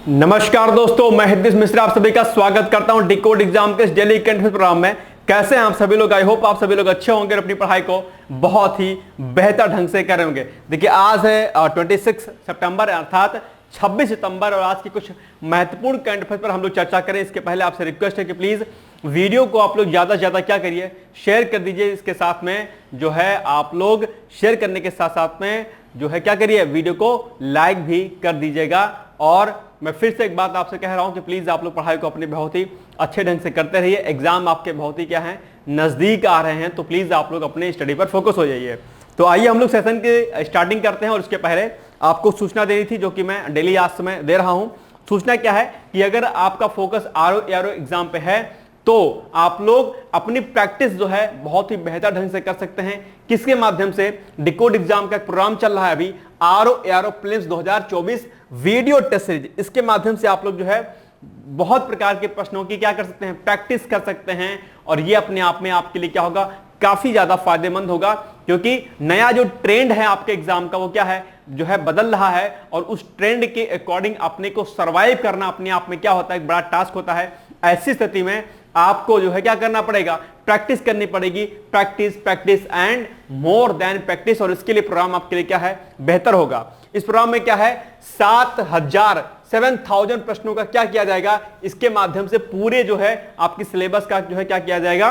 नमस्कार दोस्तों, मैं हितेश मिश्रा आप सभी का स्वागत करता हूं डिकोड एग्जाम के इस डेली करंट अफेयर्स प्रोग्राम में। कैसे हैं आप सभी लोग? आई होप आप सभी लोग अच्छे होंगे और अपनी पढ़ाई को बहुत ही बेहतर ढंग से कर रहे होंगे। देखिए आज है 26 सितंबर अर्थात 26 सितंबर और आज की कुछ महत्वपूर्ण करंट अफेयर्स पर हम लोग चर्चा करें। इसके पहले आपसे रिक्वेस्ट है कि प्लीज वीडियो को आप लोग ज्यादा से ज्यादा क्या करिए, शेयर कर दीजिए। इसके साथ में जो है आप लोग शेयर करने के साथ साथ में जो है क्या करिए, वीडियो को लाइक भी कर दीजिएगा। और मैं फिर से एक बात आपसे कह रहा हूं कि प्लीज आप लोग पढ़ाई को अपने बहुत ही अच्छे ढंग से करते रहिए। एग्जाम आपके बहुत ही क्या है, नजदीक आ रहे हैं, तो प्लीज आप लोग अपने स्टडी पर फोकस हो जाइए। तो आइए हम लोग सेशन की स्टार्टिंग करते हैं। और उसके पहले आपको सूचना देनी थी जो कि मैं डेली आज समय दे रहा हूं। सूचना क्या है कि अगर आपका फोकस आरओ एग्जाम पे है तो आप लोग अपनी प्रैक्टिस जो है बहुत ही बेहतर ढंग से कर सकते हैं। किसके माध्यम से? डिकोड एग्जाम का एक प्रोग्राम चल रहा है अभी, RO prelims 2024 video test series. इसके माध्यम से आप लोग जो है बहुत प्रकार के प्रश्नों की क्या कर सकते हैं, प्रैक्टिस कर सकते हैं। और ये अपने आप में आपके लिए क्या होगा, काफी ज्यादा फायदेमंद होगा, क्योंकि नया जो ट्रेंड है आपके एग्जाम का वो क्या है, जो है बदल रहा है। और उस ट्रेंड के अकॉर्डिंग अपने को सरवाइव करना अपने आप में क्या होता है, एक बड़ा टास्क होता है। ऐसी स्थिति में आपको जो है क्या करना पड़ेगा, प्रैक्टिस करनी पड़ेगी। Practice practice and more than practice. और इसके लिए प्रोग्राम आपके लिए क्या है, बेहतर होगा। इस प्रोग्राम में क्या है, 7,000 प्रश्नों का क्या किया जाएगा, इसके माध्यम से पूरे जो है आपकी सिलेबस का जो है क्या किया जाएगा,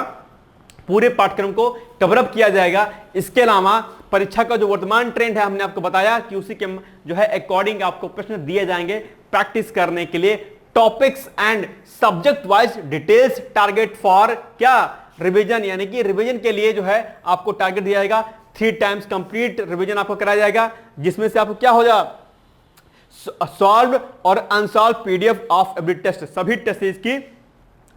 पूरे पाठ्यक्रम को कवर अप किया जाएगा। इसके अलावा परीक्षा का जो वर्तमान ट्रेंड है हमने आपको बताया कि उसी के जो है अकॉर्डिंग आपको प्रश्न दिए जाएंगे प्रैक्टिस करने के लिए। Topics and subject wise details target for क्या, रिवीजन, यानी कि रिवीजन के लिए जो है आपको टारगेट दिया जाएगा। 3 टाइम्स कंप्लीट रिवीजन आपको कराया जाएगा, जिसमें से आपको क्या हो जाए, सॉल्व और unsolve PDF of every test, सभी टेस्ट की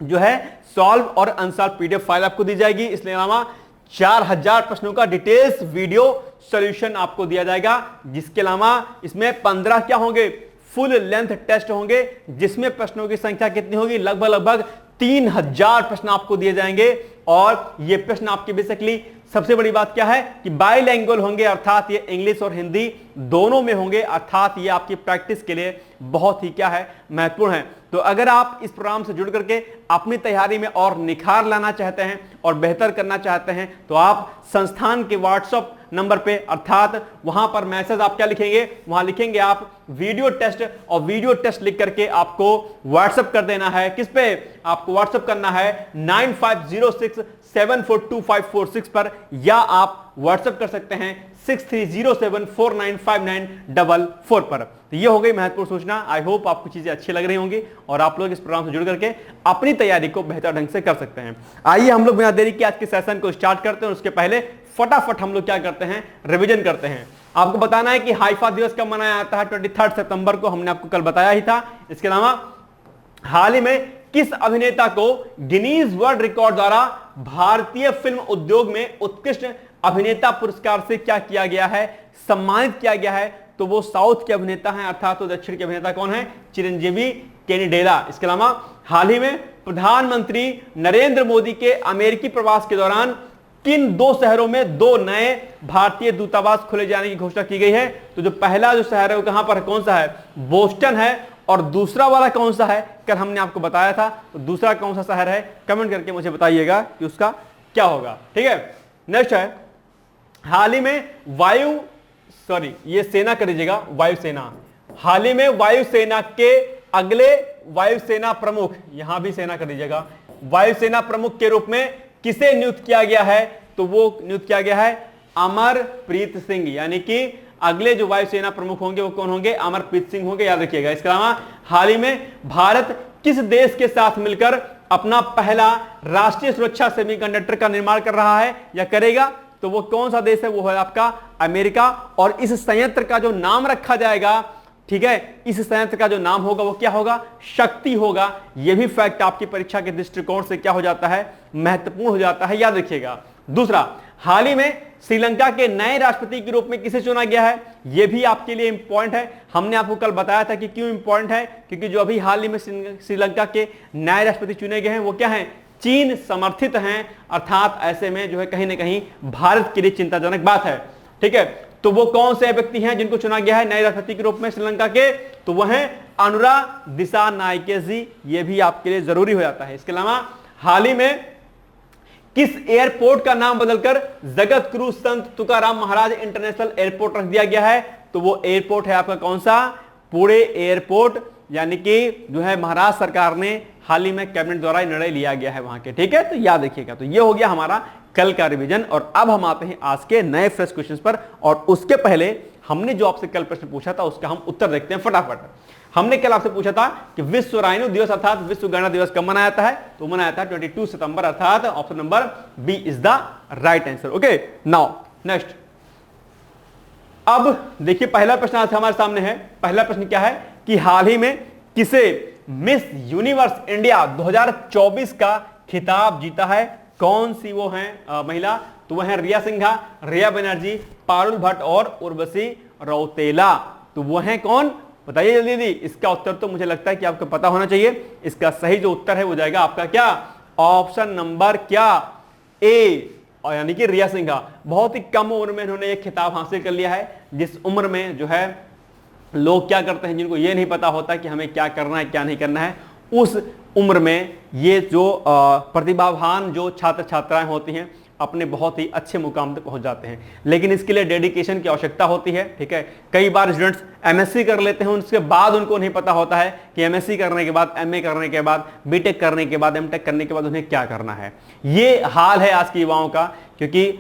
जो है सॉल्व और अनसॉल्व पीडीएफ फाइल आपको दी जाएगी। इसके अलावा 4000 प्रश्नों का डिटेल्स वीडियो सॉल्यूशन आपको दिया जाएगा। जिसके अलावा इसमें 15 क्या होंगे, फुल लेंथ टेस्ट होंगे, जिसमें प्रश्नों की संख्या कितनी होगी, लगभग 3000 प्रश्न आपको दिए जाएंगे। और ये प्रश्न आपके बेसिकली सबसे बड़ी बात क्या है कि बाइलैंग्वेज होंगे, अर्थात ये इंग्लिश और हिंदी दोनों में होंगे, अर्थात ये आपकी प्रैक्टिस के लिए बहुत ही क्या है, महत्वपूर्ण है। तो अगर आप इस प्रोग्राम से जुड़ करके अपनी तैयारी में और निखार लाना चाहते हैं और बेहतर करना चाहते हैं तो आप संस्थान के व्हाट्सएप नंबर पे, अर्थात वहां पर मैसेज आप क्या लिखेंगे, वहां लिखेंगे आप वीडियो टेस्ट, और वीडियो टेस्ट लिख करके आपको व्हाट्सएप कर देना है। किस पे आपको व्हाट्सएप करना है, 9506742546 पर, या आप व्हाट्सएप कर सकते हैं 6307495944 पर। तो ये हो गई महत्वपूर्ण सूचना। आई होप आपको चीजें अच्छी लग रही होंगी और आप लोग इस प्रोग्राम से जुड़ करके अपनी तैयारी को बेहतर ढंग से कर सकते हैं। आइए हम लोग बिना देरी के आज के सेशन को स्टार्ट करते हैं। उसके पहले फटाफट हम लोग क्या करते हैं, रिवीजन करते हैं। आपको बताना है कि हाइफा दिवस कब मनाया जाता है, 23 सितंबर को, हमने आपको कल बताया ही था। इसके अलावा हाल ही में किस अभिनेता को गिनीज वर्ल्ड रिकॉर्ड द्वारा भारतीय फिल्म उद्योग में उत्कृष्ट अभिनेता पुरस्कार से क्या किया गया है, सम्मानित किया गया है? तो वो साउथ के अभिनेता हैं, अर्थात तो दक्षिण के अभिनेता कौन है, चिरंजीवी केनिडेला। इसके अलावा हाल ही में प्रधानमंत्री नरेंद्र मोदी के अमेरिकी प्रवास के दौरान किन 2 शहरों में 2 नए भारतीय दूतावास खोले जाने की घोषणा की गई है? तो जो पहला जो शहर है वो कहां पर है, कौन सा है, बोस्टन है। और दूसरा वाला कौन सा है, कल हमने आपको बताया था, तो दूसरा कौन सा शहर है, कमेंट करके मुझे बताइएगा कि उसका क्या होगा। ठीक है, नेक्स्ट है, हाल ही में ये सेना कर दीजिएगा, वायुसेना। हाल ही में वायुसेना के अगले वायुसेना प्रमुख, यहां भी सेना कर दीजिएगा, वायुसेना प्रमुख के रूप में किसे नियुक्त किया गया है? तो वो नियुक्त किया गया है अमरप्रीत सिंह, यानी कि अगले जो वायुसेना प्रमुख होंगे वो कौन होंगे, अमरप्रीत सिंह होंगे, याद रखिएगा। इसके अलावा हाल ही में भारत किस देश के साथ मिलकर अपना पहला राष्ट्रीय सुरक्षा सेमीकंडक्टर का निर्माण कर रहा है या करेगा? तो वो कौन सा देश है, वो है आपका अमेरिका। और इस संयंत्र का जो नाम रखा जाएगा, ठीक है, इस संयंत्र का जो नाम होगा वो क्या होगा, शक्ति होगा। यह भी फैक्ट आपकी परीक्षा के दृष्टिकोण से क्या हो जाता है, महत्वपूर्ण हो जाता है, याद रखिएगा। दूसरा, हाल ही में श्रीलंका के नए राष्ट्रपति के रूप में किसे चुना गया है? यह भी आपके लिए इंपॉर्टेंट है। हमने आपको कल बताया था कि क्यों इंपॉर्टेंट है, क्योंकि जो अभी हाल ही में श्रीलंका के नए राष्ट्रपति चुने गए हैं वो क्या हैं, चीन समर्थित हैं, अर्थात ऐसे में जो है कहीं ना कहीं भारत के लिए चिंताजनक बात है। ठीक है, तो वो कौन से व्यक्ति हैं जिनको चुना गया है नए राष्ट्रपति के रूप में श्रीलंका के? तो वह है अनुरा दिसानायके जी। ये भी आपके लिए जरूरी हो जाता है। इसके अलावा हाल ही में किस एयरपोर्ट का नाम बदलकर जगत गुरु संत तुकाराम महाराज इंटरनेशनल एयरपोर्ट रख दिया गया है? तो वो एयरपोर्ट है आपका कौन सा? पुणे एयरपोर्ट, यानी कि जो है महाराष्ट्र सरकार ने हाल ही में कैबिनेट द्वारा निर्णय लिया गया है वहां के। ठीक है, तो याद रखिएगा। तो ये हो गया हमारा कल का रिवीजन। और अब हम आते हैं आज के नए फ्रेश क्वेश्चंस पर। और उसके पहले हमने जो आपसे कल प्रश्न पूछा था उसका हम उत्तर देखते हैं फटाफट। हमने कल आपसे पूछा था कि विश्व राइनो दिवस अर्थात विश्व गैंडा दिवस कब मनाया जाता है? तो मनाया था 22 सितंबर, अर्थात option number B is the right answer. Okay, now next. अब देखिए पहला प्रश्न आज हमारे सामने है। पहला प्रश्न क्या है कि हाल ही में किसे मिस यूनिवर्स इंडिया 2024 का खिताब जीता है? कौन सी वो है महिला? तो वह है रिया सिंघा, रिया बनर्जी, पारुल भट्ट और उर्वशी रौतेला। तो वो है कौन? बताइए जल्दी जल्दी। इसका उत्तर तो मुझे लगता है कि आपको पता होना चाहिए। इसका सही जो उत्तर है वो जाएगा आपका क्या? ऑप्शन नंबर क्या? ए, और यानी कि रिया सिंघा। बहुत ही कम उम्र में इन्होंने एक खिताब हासिल कर लिया है। जिस उम्र में जो है लोग क्या करते हैं, जिनको ये नहीं पता होता कि हमें क्या करना है क्या नहीं करना है, उस उम्र में ये जो प्रतिभावान जो छात्र छात्राएं होती हैं अपने बहुत ही अच्छे मुकाम तक पहुंच जाते हैं। लेकिन इसके लिए डेडिकेशन की आवश्यकता होती है। ठीक है, कई बार स्टूडेंट्स एमएससी कर लेते हैं, उसके बाद उनको नहीं पता होता है कि एमएससी करने के बाद, एमए करने के बाद, बीटेक करने के बाद, एमटेक करने के बाद उन्हें क्या करना है। ये हाल है आज के युवाओं का, क्योंकि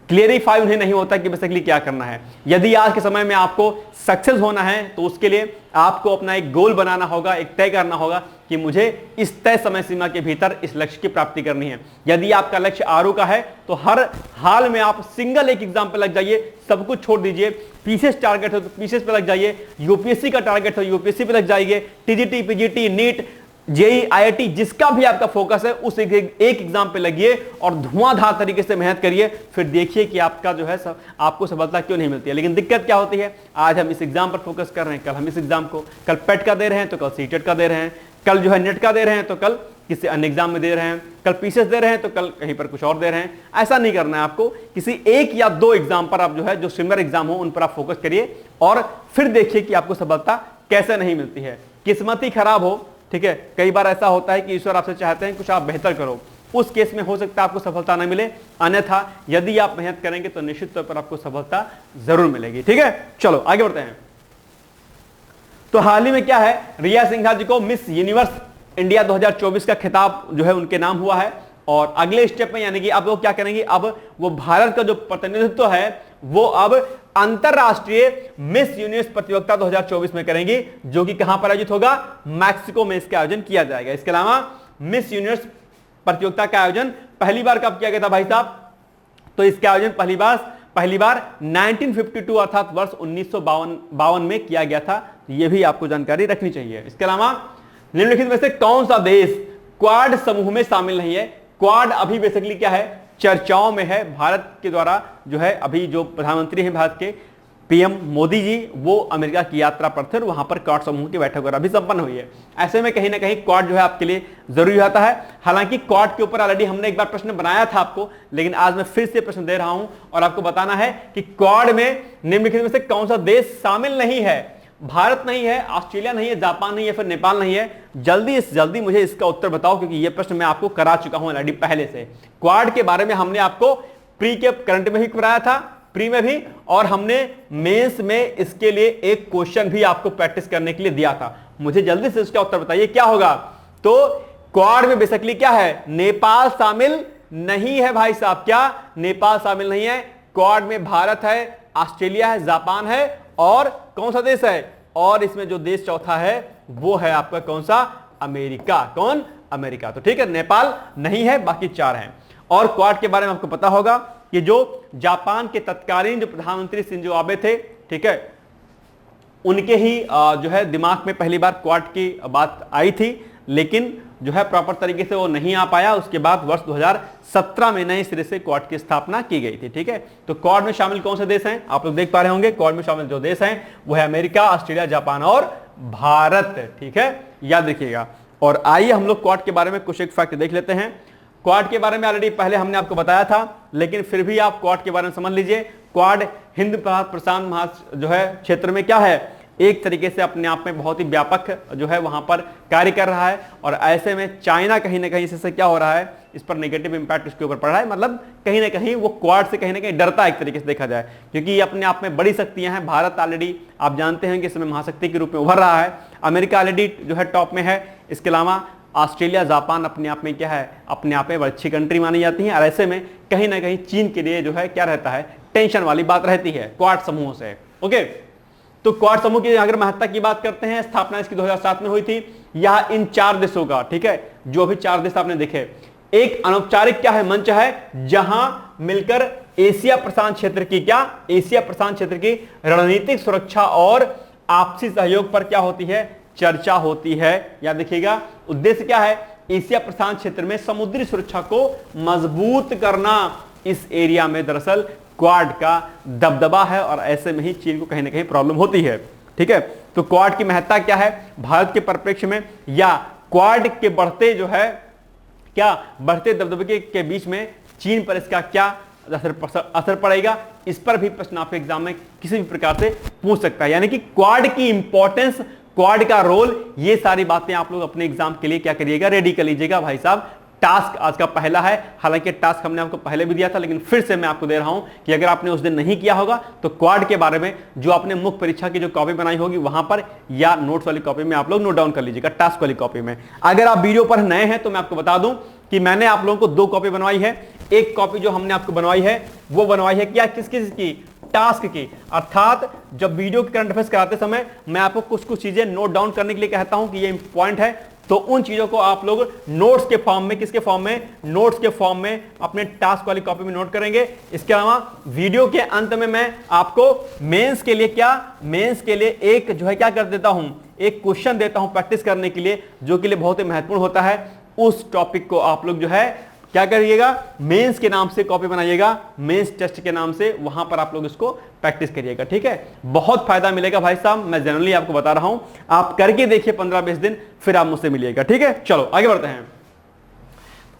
क्लियरिफाई उन्हें नहीं होता कि बेसिकली क्या करना है। यदि आज के समय में आपको सक्सेस होना है तो उसके लिए आपको अपना एक गोल बनाना होगा, एक तय करना होगा कि मुझे इस तय समय सीमा के भीतर इस लक्ष्य की प्राप्ति करनी है। यदि आपका लक्ष्य आरओ का है तो हर हाल में आप सिंगल एक एग्जाम पे लग जाइए, सब कुछ छोड़ दीजिए। पीसीएस टारगेट हो तो पीसीएस पे लग जाइए, यूपीएससी का टारगेट हो यूपीएससी पे लग जाइए, TGT, PGT, NEET, JEE, IIT, जिसका भी आपका फोकस है उस एक एग्जाम पे लगिए और धुआंधार तरीके से मेहनत करिए। फिर देखिए कि आपका जो है आपको सफलता क्यों नहीं मिलती है। लेकिन दिक्कत क्या होती है, आज हम इस एग्जाम पर फोकस कर रहे हैं, कल हम इस एग्जाम को, कल पेट का दे रहे हैं तो कल सीटेट का दे रहे हैं, कल जो है नेट का दे रहे हैं तो कल किसी अन्य एग्जाम में दे रहे हैं, कल पीसीएस दे रहे हैं तो कल कहीं पर कुछ और दे रहे हैं। ऐसा नहीं करना है आपको। किसी एक या दो एग्जाम पर आप जो है जो सिमिलर एग्जाम हो उन पर आप फोकस करिए और फिर देखिए कि आपको सफलता कैसे नहीं मिलती है। किस्मत ही खराब हो, ठीक है, कई बार ऐसा होता है कि ईश्वर आपसे चाहते हैं कुछ आप बेहतर करो, उस केस में हो सकता है आपको सफलता न मिले। अन्यथा यदि आप मेहनत करेंगे तो निश्चित तौर पर आपको सफलता जरूर मिलेगी। ठीक है, चलो आगे बढ़ते हैं। तो हाल ही में क्या है, रिया सिंघा जी को मिस यूनिवर्स इंडिया 2024 का खिताब जो है उनके नाम हुआ है। और अगले स्टेप में यानी कि अब वो क्या करेंगे, अब वो भारत का जो प्रतिनिधित्व है वो अब अंतरराष्ट्रीय मिस यूनिवर्स प्रतियोगिता 2024 में करेंगी, जो कि कहां पर आयोजित होगा? मैक्सिको में इसका आयोजन किया जाएगा। इसके अलावा मिस यूनिवर्स प्रतियोगिता का आयोजन पहली बार कब किया गया था भाई साहब? तो इसका आयोजन पहली बार 1952 अर्थात वर्ष 1952 में किया गया था। यह भी आपको जानकारी रखनी चाहिए। इसके अलावा निम्नलिखित में से कौन सा देश क्वाड समूह में शामिल नहीं है? क्वाड अभी बेसिकली क्या है, चर्चाओं में है। भारत के द्वारा जो है अभी जो प्रधानमंत्री हैं भारत के पीएम मोदी जी, वो अमेरिका की यात्रा पर थे और वहां पर क्वाड समूह की बैठक वगैरह भी संपन्न हुई है। ऐसे में कहीं ना कहीं क्वाड जो है आपके लिए जरूरी होता है। हालांकि क्वाड के ऊपर ऑलरेडी हमने एक बार प्रश्न बनाया था आपको, लेकिन आज मैं फिर से प्रश्न दे रहा हूं और आपको बताना है कि क्वाड में निम्नलिखित में से कौन सा देश शामिल नहीं है? भारत नहीं है, ऑस्ट्रेलिया नहीं है, जापान नहीं है, फिर नेपाल नहीं है। जल्दी मुझे इसका उत्तर बताओ, क्योंकि यह प्रश्न मैं आपको करा चुका हूं ऑलरेडी पहले से। क्वाड के बारे में हमने आपको प्री के करंट में भी कराया था, प्री में भी, और हमने मेंस में इसके लिए एक क्वेश्चन भी आपको प्रैक्टिस करने के लिए दिया था। मुझे जल्दी से इसका उत्तर बताइए क्या होगा। तो क्वाड में बेसिकली क्या है, नेपाल शामिल नहीं है भाई साहब। क्या नेपाल शामिल नहीं है? क्वाड में भारत है, ऑस्ट्रेलिया है, जापान है और कौन सा देश है? और इसमें जो देश चौथा है वो है आपका कौन सा? अमेरिका। कौन? अमेरिका। तो ठीक है, नेपाल नहीं है, बाकी चार हैं। और क्वाड के बारे में आपको पता होगा कि जो जापान के तत्कालीन जो प्रधानमंत्री शिंजो आबे थे, ठीक है, उनके ही जो है दिमाग में पहली बार क्वाड की बात आई थी, लेकिन जो है प्रॉपर तरीके से वो नहीं आ पाया। उसके बाद वर्ष 2017 में नए सिरे से क्वाड की स्थापना की गई थी। ठीक है, तो क्वाड में शामिल कौन से देश हैं आप लोग देख पा रहे होंगे। क्वाड में शामिल जो देश हैं वो है अमेरिका, ऑस्ट्रेलिया, जापान और भारत। ठीक है, याद रखिएगा। और आइए हम लोग क्वाड के बारे में कुछ एक फैक्ट देख लेते हैं। क्वाड के बारे में ऑलरेडी पहले हमने आपको बताया था, लेकिन फिर भी आप क्वाड के बारे में समझ लीजिए। क्वाड हिंद प्रशांत जो है क्षेत्र में क्या है, एक तरीके से अपने आप में बहुत ही व्यापक जो है वहां पर कार्य कर रहा है। और ऐसे में चाइना कहीं ना कहीं से क्या हो रहा है, इस पर नेगेटिव इंपैक्ट उसके ऊपर पड़ रहा है। मतलब कहीं ना कहीं वो क्वाड से कहीं ना कहीं डरता है एक तरीके से देखा जाए, क्योंकि ये अपने आप में बड़ी शक्तियां हैं। भारत ऑलरेडी आप जानते हैं कि इस समय महाशक्ति के रूप में उभर रहा है, अमेरिका ऑलरेडी जो है टॉप में है, इसके अलावा ऑस्ट्रेलिया जापान अपने आप में क्या है, अपने आप में बड़ी अच्छी कंट्री मानी जाती है। और ऐसे में कहीं ना कहीं चीन के लिए जो है क्या रहता है, टेंशन वाली बात रहती है क्वाड समूह से। ओके, तो क्वाड समूह की अगर महत्ता की बात करते हैं, स्थापना इसकी 2007 में हुई थी। यह इन 4 देशों का, ठीक है, जो भी 4 देश आपने देखे, एक अनौपचारिक क्या है, मंच है जहां मिलकर एशिया प्रशांत क्षेत्र की क्या, एशिया प्रशांत क्षेत्र की रणनीतिक सुरक्षा और आपसी सहयोग पर क्या होती है, चर्चा होती है। याद रखिएगा, उद्देश्य क्या है, एशिया प्रशांत क्षेत्र में समुद्री सुरक्षा को मजबूत करना। इस एरिया में दरअसल क्वाड का दबदबा है और ऐसे में ही चीन को कहीं ना कहीं प्रॉब्लम होती है। ठीक है, तो क्वाड की महत्ता क्या है भारत के परिप्रेक्ष्य में, या क्वाड के बढ़ते जो है क्या, बढ़ते दबदबे के बीच में चीन पर इसका क्या असर पड़ेगा, इस पर भी प्रश्न आपके एग्जाम में किसी भी प्रकार से पूछ सकता है। यानी कि क्वाड की इंपॉर्टेंस, क्वाड का रोल, ये सारी बातें आप लोग अपने एग्जाम के लिए क्या करिएगा, रेडी कर लीजिएगा। भाई साहब, टास्क आज का पहला है, हालांकि टास्क हमने आपको पहले भी दिया था, लेकिन फिर से मैं आपको दे रहा हूं कि अगर आपने उस दिन नहीं किया होगा तो क्वाड के बारे में जो आपने मुख्य परीक्षा की जो कॉपी बनाई होगी वहां पर या नोट्स वाली कॉपी में आप लोग नोट डाउन कर लीजिएगा, टास्क वाली कॉपी में। अगर आप वीडियो पर नए हैं तो मैं आपको बता दूं कि मैंने आप लोगों को 2 कॉपी बनवाई है। एक कॉपी जो हमने आपको बनवाई है वो बनवाई है क्या, किस किस की, टास्क की। अर्थात जब वीडियो के करंट अफेयर्स कराते समय मैं आपको कुछ कुछ चीजें नोट डाउन करने के लिए कहता हूं कि ये पॉइंट है, तो उन चीजों को आप लोग नोट्स के फॉर्म में, किसके फॉर्म में, नोट्स के फॉर्म में अपने टास्क वाली कॉपी में नोट करेंगे। इसके अलावा वीडियो के अंत में मैं आपको मेंस के लिए क्या, मेंस के लिए एक जो है क्या कर देता हूं, एक क्वेश्चन देता हूं प्रैक्टिस करने के लिए, जो के लिए बहुत ही महत्वपूर्ण होता है। उस टॉपिक को आप लोग जो है क्या करिएगा, मेंस के नाम से कॉपी बनाइएगा, मेंस टेस्ट के नाम से, वहां पर आप लोग इसको प्रैक्टिस करिएगा। ठीक है, बहुत फायदा मिलेगा भाई साहब, मैं जनरली आपको बता रहा हूं, आप करके देखिए 15-20 दिन, फिर आप मुझसे मिलिएगा। ठीक है, चलो आगे बढ़ते हैं।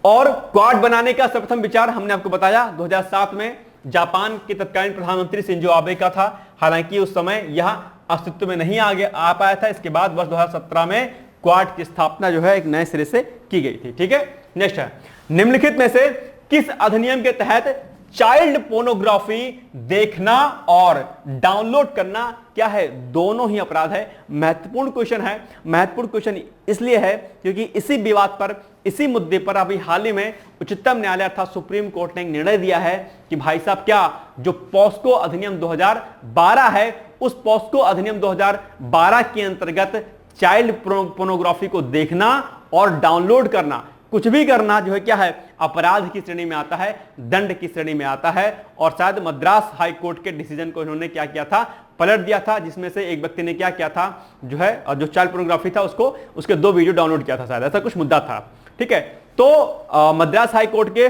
और क्वाड बनाने का सर्वप्रथम विचार हमने आपको बताया 2007 में जापान के तत्कालीन प्रधानमंत्री शिंजो आबे का था। हालांकि उस समय यह अस्तित्व में नहीं आ पाया था। इसके बाद वर्ष 2017 में क्वाड की स्थापना जो है एक नए सिरे से की गई थी। ठीक है, नेक्स्ट है, निम्नलिखित में से किस अधिनियम के तहत चाइल्ड पोर्नोग्राफी देखना और डाउनलोड करना क्या है, दोनों ही अपराध है। महत्वपूर्ण क्वेश्चन है, महत्वपूर्ण क्वेश्चन इसलिए है क्योंकि इसी विवाद पर, इसी मुद्दे पर अभी हाल ही में उच्चतम न्यायालय अर्थात सुप्रीम कोर्ट ने एक निर्णय दिया है कि भाई साहब क्या, जो पॉस्को अधिनियम 2012 है, उस पॉस्को अधिनियम 2012 के अंतर्गत चाइल्ड पोर्नोग्राफी को देखना और डाउनलोड करना, कुछ भी करना जो है क्या है, अपराध की श्रेणी में आता है, दंड की श्रेणी में आता है। और शायद मद्रास हाई कोर्ट के डिसीजन को इन्होंने क्या किया था, पलट दिया था, जिसमें से एक व्यक्ति ने क्या किया था जो है, जो चाइल्ड पोर्नोग्राफी था उसको, उसके 2 वीडियो डाउनलोड किया था, शायद ऐसा कुछ मुद्दा था। ठीक है, तो मद्रास हाई कोर्ट के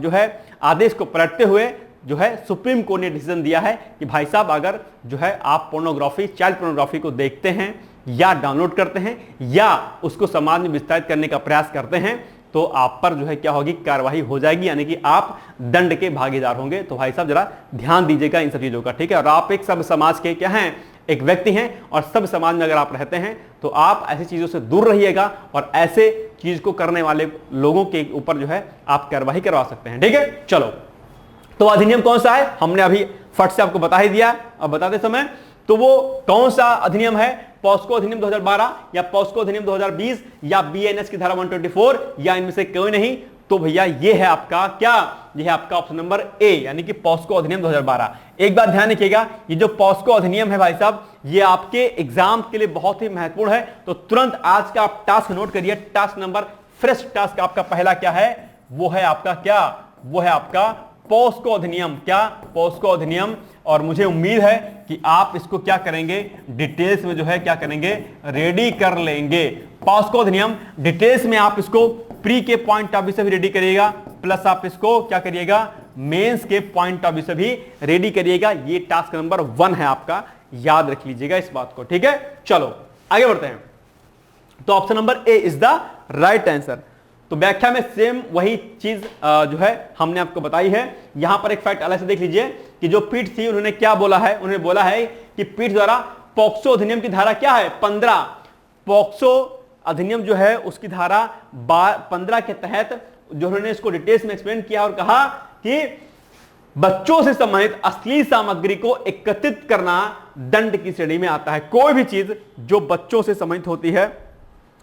जो है आदेश को पलटते हुए जो है सुप्रीम कोर्ट ने डिसीजन दिया है कि भाई साहब अगर जो है आप पोर्नोग्राफी, चाइल्ड पोर्नोग्राफी को देखते हैं या डाउनलोड करते हैं या उसको समाज में विस्तारित करने का प्रयास करते हैं, तो आप पर जो है क्या होगी, कार्रवाई हो जाएगी, यानी कि आप दंड के भागीदार होंगे। तो भाई साहब जरा ध्यान दीजिएगा इन सब चीजों का। ठीक है, और आप एक सब समाज के क्या हैं, एक व्यक्ति हैं, और सब समाज में अगर आप रहते हैं तो आप ऐसी चीजों से दूर रहिएगा और ऐसे चीज को करने वाले लोगों के ऊपर जो है आप कार्रवाई करवा सकते हैं। ठीक है, चलो, तो अधिनियम कौन सा है हमने अभी फट से आपको बता ही दिया। अब बताते समय तो वो कौन सा अधिनियम है, पॉस्को अधिनियम 2012 या पॉस्को अधिनियम 2020 या बीएनएस की धारा 124 या इनमें से कोई नहीं, तो भैया ये है आपका क्या, ये है आपका ऑप्शन नंबर ए, यानी कि पॉस्को अधिनियम 2012। एक बात ध्यान रखिएगा, ये जो पॉस्को अधिनियम है भाई साहब, ये आपके एग्जाम के लिए बहुत ही महत्वपूर्ण है। तो तुरंत आज का आप टास्क नोट करिए, टास्क नंबर, फ्रेश टास्क आपका पहला क्या है, वो है आपका क्या, वो है आपका पॉस्को अधिनियम। क्या, पॉस्को अधिनियम। और मुझे उम्मीद है कि आप इसको क्या करेंगे, डिटेल्स में जो है क्या करेंगे, रेडी कर लेंगे। पॉस्को अधिनियम डिटेल्स में आप इसको प्री के पॉइंट ऑफ व्यू से भी रेडी करिएगा, प्लस आप इसको क्या करिएगा, मेंस के पॉइंट ऑफ व्यू से भी रेडी करिएगा। ये टास्क नंबर 1 है आपका, याद रख लीजिएगा इस बात को। ठीक है, चलो आगे बढ़ते हैं। तो option number A is the right answer. तो व्याख्या में सेम वही चीज जो है हमने आपको बताई है। यहां पर एक फैक्ट अलग से देख लीजिए कि जो पीठ थी उन्होंने क्या बोला है, उन्होंने बोला है कि पीठ द्वारा पॉक्सो अधिनियम की धारा क्या है 15, पॉक्सो अधिनियम जो है उसकी धारा 15 के तहत जो उन्होंने इसको डिटेल्स में एक्सप्लेन किया और कहा कि बच्चों से संबंधित अश्लील सामग्री को एकत्रित करना दंड की श्रेणी में आता है। कोई भी चीज जो बच्चों से संबंधित होती है,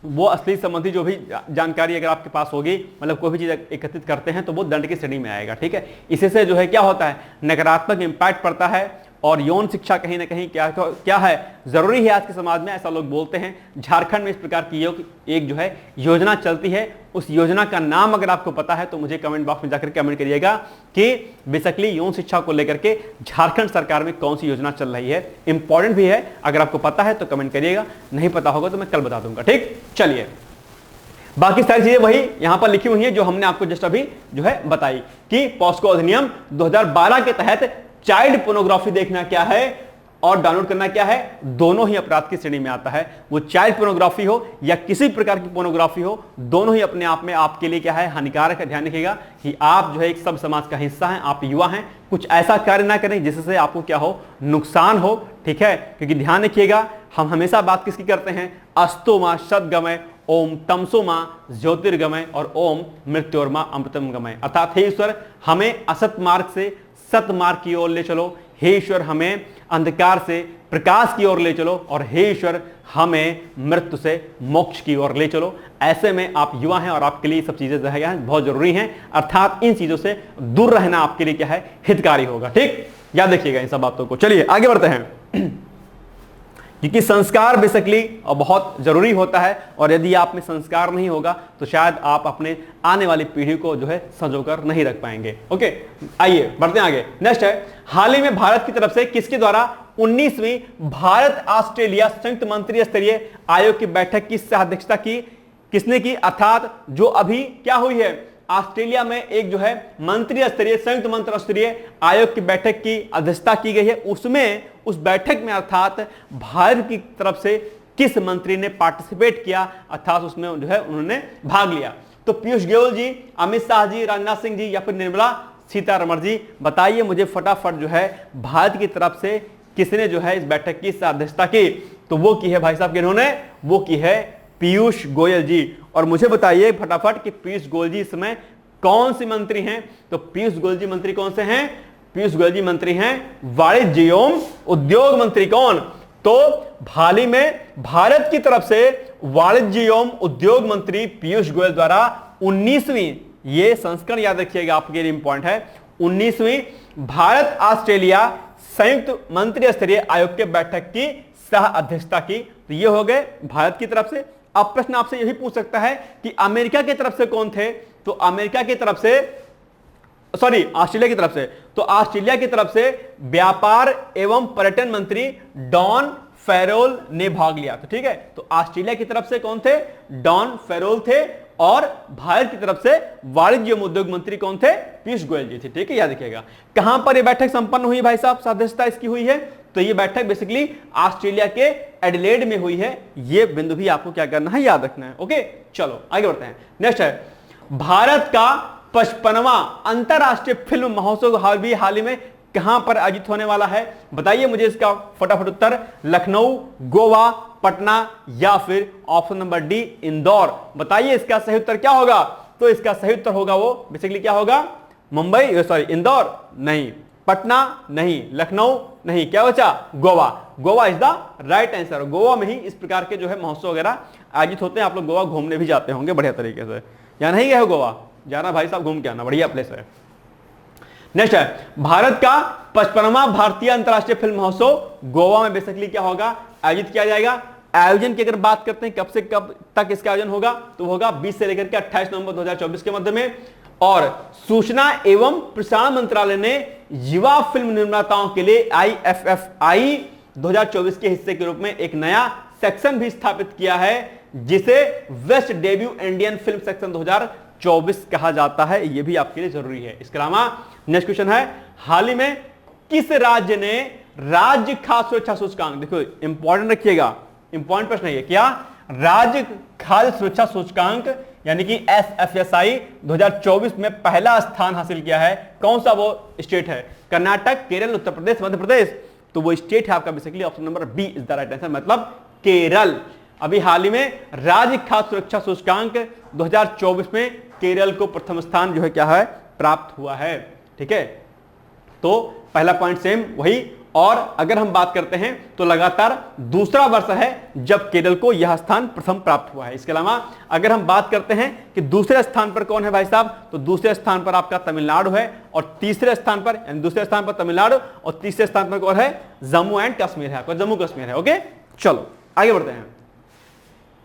वो अश्लील संबंधी जो भी जानकारी अगर आपके पास होगी, मतलब कोई भी चीज एकत्रित करते हैं तो वो दंड की श्रेणी में आएगा। ठीक है, इसी से जो है क्या होता है, नकारात्मक इंपैक्ट पड़ता है और यौन शिक्षा कहीं ना कहीं क्या है, जरूरी है आज के समाज में, ऐसा लोग बोलते हैं। झारखंड में इस प्रकार की एक जो है योजना चलती है। उस योजना का नाम अगर आपको पता है तो मुझे कमेंट बॉक्स में जाकर कमेंट करिएगा कि बेसिकली यौन शिक्षा को लेकर के झारखंड सरकार में कौन सी योजना चल रही है। इंपॉर्टेंट भी है, अगर आपको पता है तो कमेंट करिएगा, नहीं पता होगा तो मैं कल बता दूंगा। ठीक, चलिए बाकी सारी चीजें वही यहां पर लिखी हुई हैं जो हमने आपको जस्ट अभी जो है बताई कि पॉस्को अधिनियम 2012 के तहत चाइल्ड पोर्नोग्राफी देखना क्या है और डाउनलोड करना क्या है, दोनों ही अपराध की श्रेणी में आता है। वो चाइल्ड पोर्नोग्राफी हो या किसी प्रकार की पोर्नोग्राफी हो, दोनों ही अपने आप में आपके लिए क्या है, हानिकारक है। ध्यान रखिएगा कि आप जो है एक सब समाज का हिस्सा हैं, आप युवा हैं, कुछ ऐसा कार्य ना करें जिससे आपको क्या हो, नुकसान हो। ठीक है, क्योंकि ध्यान रखिएगा हम हमेशा बात किसकी करते हैं, अस्तु मां सद्गमय, ओम तमसो मां ज्योतिर्गमय और ओम मृत्योर्मा अमृतम गमय। अर्थात हे ईश्वर हमें असत मार्ग से सत मार्ग की ओर ले चलो, हे ईश्वर हमें अंधकार से प्रकाश की ओर ले चलो और हे ईश्वर हमें मृत्यु से मोक्ष की ओर ले चलो। ऐसे में आप युवा हैं और आपके लिए सब चीजें जो है बहुत जरूरी हैं, अर्थात इन चीजों से दूर रहना आपके लिए क्या है, हितकारी होगा। ठीक, याद रखिएगा इन सब बातों को। चलिए आगे बढ़ते हैं, क्योंकि संस्कार बेसिकली बहुत जरूरी होता है और यदि आप में संस्कार नहीं होगा तो शायद आप अपने आने वाली पीढ़ी को जो है संजोकर नहीं रख पाएंगे। ओके, आइए बढ़ते हैं आगे। नेक्स्ट है, हाल ही में भारत की तरफ से किसके द्वारा 19वीं भारत ऑस्ट्रेलिया संयुक्त मंत्री स्तरीय आयोग की बैठक की सह अध्यक्षता की, किसने की, अर्थात जो अभी क्या हुई है, ऑस्ट्रेलिया में एक जो है मंत्री स्तरीय संयुक्त मंत्री स्तरीय आयोग की बैठक की अध्यक्षता की गई है। उसमें उस बैठक में अर्थात भारत की तरफ से किस मंत्री ने पार्टिसिपेट किया, अर्थात उसमें जो है उन्होंने भाग लिया। तो पीयूष गोयल जी, अमित शाह जी, राजनाथ सिंह जी या फिर निर्मला सीतारमण जी, बताइए मुझे फटाफट जो है भारत की तरफ से किसने जो है इस बैठक की अध्यक्षता की। तो वो की है भाई साहब, किन्होंने, वो की है पीयूष गोयल जी। और मुझे बताइए फटाफट कि पीयूष गोयल जी इसमें कौन से मंत्री हैं। तो पीयूष गोयल जी मंत्री कौन से हैं, पीयूष गोयल जी मंत्री हैं वाणिज्य एवं उद्योग मंत्री। कौन, तो हाल ही में भारत की तरफ से वाणिज्य एवं उद्योग मंत्री पीयूष गोयल द्वारा 19वीं, ये संस्करण याद रखिएगा आपके लिए इंपॉर्टेंट है, 19वीं भारत ऑस्ट्रेलिया संयुक्त मंत्री स्तरीय आयोग के बैठक की सह अध्यक्षता की। तो ये हो गए भारत की तरफ से। अब प्रश्न आपसे यही पूछ सकता है कि अमेरिका की तरफ से कौन थे। तो अमेरिका की तरफ से, सॉरी ऑस्ट्रेलिया की तरफ से, तो ऑस्ट्रेलिया की तरफ से व्यापार एवं पर्यटन मंत्री डॉन फेरोल ने भाग लिया। तो ठीक है, तो ऑस्ट्रेलिया की तरफ से कौन थे, डॉन फेरोल थे, और भारत की तरफ से वाणिज्य एवं उद्योग मंत्री कौन थे, पीयूष गोयल जी थे। ठीक है, याद रखिएगा। कहां पर यह बैठक संपन्न हुई भाई साहब, अध्यक्षता इसकी हुई है, तो ये बैठक बेसिकली ऑस्ट्रेलिया के एडिलेड में हुई है। ये बिंदु भी आपको क्या करना है, याद रखना है। ओके, चलो आगे बढ़ते हैं। नेक्स्ट है, भारत का 55वां अंतरराष्ट्रीय फिल्म महोत्सव हाल ही में कहां पर आयोजित होने वाला है, बताइए मुझे इसका फटाफट उत्तर। लखनऊ, गोवा, पटना या फिर ऑप्शन नंबर डी इंदौर। बताइए इसका सही उत्तर क्या होगा। तो इसका सही उत्तर होगा वो बेसिकली क्या होगा, मुंबई, सॉरी इंदौर नहीं, पटना नहीं, लखनऊ नहीं, क्या बचा, Goa. Goa is the right answer. Goa में ही इस प्रकार के जो है महोत्सव वगैरह आयोजित होते हैं। आप लोग गोवा घूमने भी जाते होंगे बढ़िया तरीके से, या नहीं गए हो गोवा, जाना भाई साहब, घूम के आना, बढ़िया प्लेस है। नेक्स्ट है, भारत का 55वां भारतीय अंतरराष्ट्रीय फिल्म महोत्सव गोवा में बेसिकली क्या होगा, आयोजित किया जाएगा। आयोजन की अगर बात करते हैं कब से कब तक इसका आयोजन होगा, तो होगा 20 से लेकर के 28 नवंबर 2024 के मध्य में। और सूचना एवं प्रसारण मंत्रालय ने युवा फिल्म निर्माताओं के लिए IFFI 2024 के हिस्से के रूप में एक नया सेक्शन भी स्थापित किया है, जिसे west debut Indian film section 2024 कहा जाता है। यह भी आपके लिए जरूरी है। इसके अलावा नेक्स्ट क्वेश्चन है, हाल ही में किस राज्य ने राज्य खाद्य सुरक्षा सूचकांक, देखो इंपॉर्टेंट रखिएगा, इंपॉर्टेंट प्रश्न है ये, क्या राज्य खाद्य सुरक्षा सूचकांक यानी कि SFSI 2024 में पहला स्थान हासिल किया है। कौन सा वो स्टेट है, कर्नाटक, केरल, उत्तर प्रदेश, मध्य प्रदेश, तो वो स्टेट है आपका basically option number B is the right answer, मतलब केरल। अभी हाल ही में राज्य खाद्य सुरक्षा सूचकांक 2024 में केरल को प्रथम स्थान जो है क्या है प्राप्त हुआ है। ठीक है, तो पहला पॉइंट सेम वही। और अगर हम बात करते हैं तो लगातार दूसरा वर्ष है जब केरल को यह स्थान प्रथम प्राप्त हुआ है। इसके अलावा अगर हम बात करते हैं कि दूसरे स्थान पर कौन है भाई साहब, तो दूसरे स्थान पर आपका तमिलनाडु है, और तीसरे स्थान पर दूसरे स्थान पर तमिलनाडु और तीसरे स्थान पर कौन है, जम्मू एंड कश्मीर है, आपका जम्मू कश्मीर है। ओके, चलो आगे बढ़ते हैं।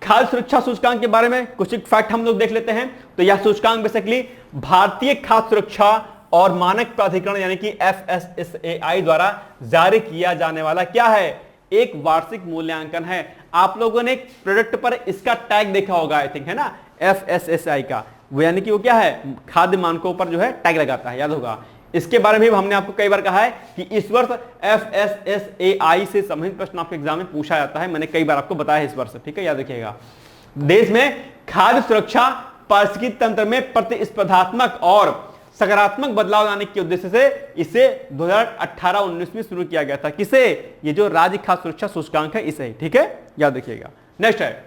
खाद्य सुरक्षा सूचकांक के बारे में कुछ एक फैक्ट हम लोग देख लेते हैं। तो यह सूचकांक बेसिकली भारतीय खाद्य सुरक्षा और मानक प्राधिकरण यानी कि FSSAI द्वारा जारी किया जाने वाला क्या है, एक वार्षिक मूल्यांकन है। आप लोगों ने एक प्रोडक्ट पर इसका टैग देखा होगा, आई थिंक, है ना, FSSAI का, वो यानी कि वो क्या है, खाद्य मानकों पर जो है टैग लगाता है, याद होगा। इसके बारे में भी हमने आपको कई बार कहा है कि इस वर्ष FSSAI से संबंधित प्रश्न आपके एग्जाम में पूछा जाता है, मैंने कई बार आपको बताया है इस वर्ष, ठीक है, याद रखिएगा। देश में खाद्य सुरक्षा पारिस्थितिकी तंत्र में प्रतिस्पर्धात्मक और सकारात्मक बदलाव लाने के उद्देश्य से इसे 2018-19 में शुरू किया गया था। किसे, ये जो राज्य खाद्य सुरक्षा सूचकांक है इसे, ठीक है, याद रखिएगा। नेक्स्ट है,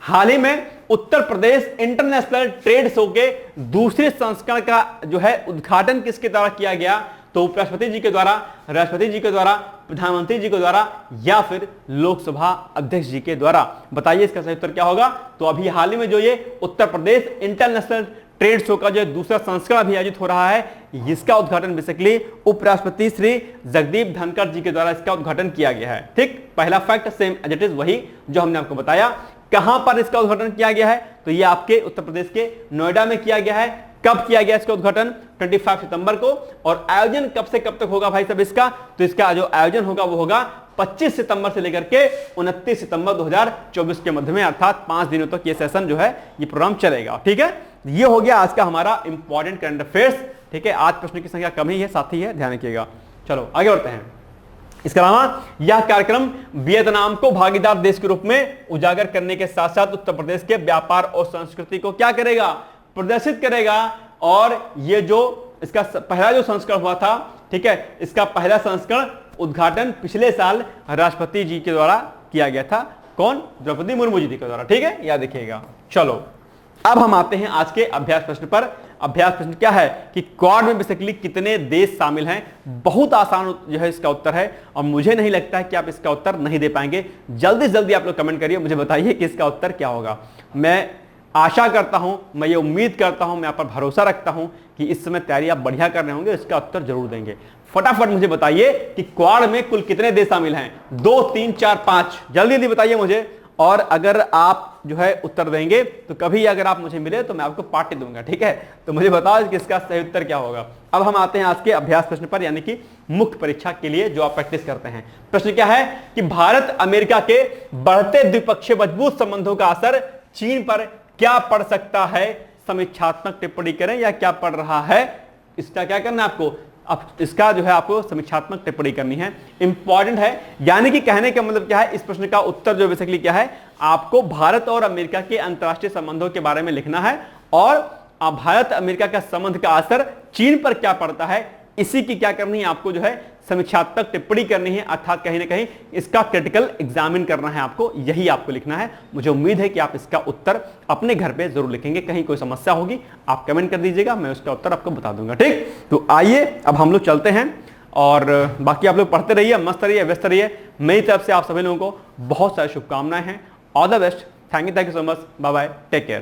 हाल ही में Uttar Pradesh international trade show के दूसरे संस्करण का जो है उद्घाटन किसके द्वारा किया गया, तो उपराष्ट्रपति जी के द्वारा, राष्ट्रपति जी के द्वारा, प्रधानमंत्री जी के द्वारा, या फिर लोकसभा अध्यक्ष जी के द्वारा। बताइए इसका सही उत्तर क्या होगा। तो अभी हाल ही में जो ये Uttar Pradesh international trade show का जो दूसरा संस्करण अभी आयोजित हो रहा है, इसका उद्घाटन बेसिकली उपराष्ट्रपति श्री जगदीप धनखड़ जी के द्वारा इसका उद्घाटन किया गया है। ठीक, पहला fact same as it is वही जो हमने आपको बताया। कहां पर इसका उद्घाटन किया गया है, तो ये आपके उत्तर प्रदेश के नोएडा में किया गया है। कब किया गया इसका उद्घाटन, 25 सितंबर को। और आयोजन कब से कब तक होगा भाई साहब इसका, तो इसका जो आयोजन होगा वो होगा 25 सितंबर से लेकर के 29 सितंबर 2024 के मध्य में, अर्थात 5 दिनों तक ये सेशन जो है ये प्रोग्राम चलेगा। ठीक है, ये हो गया आज का हमारा इंपॉर्टेंट करंट अफेयर्स। ठीक है, आज प्रश्नों की संख्या कम ही है, साथ ही है, ध्यान रखिएगा। चलो आगे बढ़ते हैं। इसके अलावा यह कार्यक्रम वियतनाम को भागीदार देश के रूप में उजागर करने के साथ साथ उत्तर प्रदेश के व्यापार और संस्कृति को क्या करेगा, प्रदर्शित करेगा। और ये जो इसका पहला जो संस्करण हुआ था, ठीक है, इसका पहला संस्करण उद्घाटन पिछले साल राष्ट्रपति जी के द्वारा किया गया था। कौन, द्रौपदी मुर्मू जी के द्वारा। ठीक है, याद रखिएगा। चलो अब हम आते हैं आज के अभ्यास प्रश्न पर। अभ्यास प्रश्न क्या है कि क्वाड में बेसिकली कितने देश शामिल हैं। बहुत आसान जो है इसका उत्तर है, और मुझे नहीं लगता है कि आप इसका उत्तर नहीं दे पाएंगे। जल्दी से जल्दी आप लोग कमेंट करिए, मुझे बताइए कि इसका उत्तर क्या होगा। मैं आशा करता हूं, मैं ये उम्मीद करता हूं, मैं आप पर भरोसा रखता हूं कि इस समय तैयारी आप बढ़िया कर रहे होंगे, इसका उत्तर जरूर देंगे। फटाफट मुझे बताइए कि क्वाड में कुल कितने देश शामिल हैं। 2, 3, 4, 5, जल्दी जल्दी बताइए मुझे। और अगर आप जो है उत्तर देंगे तो कभी अगर आप मुझे मिले तो मैं आपको पार्टी दूंगा। ठीक है, तो मुझे बताओ कि इसका सही उत्तर क्या होगा। अब हम आते हैं आज के अभ्यास प्रश्न पर, यानी कि मुख्य परीक्षा के लिए जो आप प्रैक्टिस करते हैं। प्रश्न क्या है कि भारत अमेरिका के बढ़ते द्विपक्षीय मजबूत संबंधों का असर चीन पर क्या पड़ सकता है। समीक्षात्मक टिप्पणी करें या क्या पड़ रहा है, इसका क्या करना है आपको। अब इसका जो है आपको समीक्षात्मक टिप्पणी करनी है, इंपॉर्टेंट है। यानी कि कहने का मतलब क्या है, इस प्रश्न का उत्तर जो बेसिकली क्या है, आपको भारत और अमेरिका के अंतरराष्ट्रीय संबंधों के बारे में लिखना है, और भारत अमेरिका का संबंध का असर चीन पर क्या पड़ता है, इसी की क्या करनी है आपको, जो है समीक्षात्मक टिप्पणी करनी है। अर्थात कहीं ना कहीं इसका क्रिटिकल एग्जामिन करना है आपको, यही आपको लिखना है। मुझे उम्मीद है कि आप इसका उत्तर अपने घर पे जरूर लिखेंगे। कहीं कोई समस्या होगी आप कमेंट कर दीजिएगा, मैं उसका उत्तर आपको बता दूंगा। ठीक, तो आइए अब हम लोग चलते हैं, और बाकी आप लोग पढ़ते रहिए, मस्त रहिए, व्यस्त रहिए। मेरी तरफ से आप सभी लोगों को बहुत सारी शुभकामनाएं हैं। All the best, thank you so much, bye bye, take care.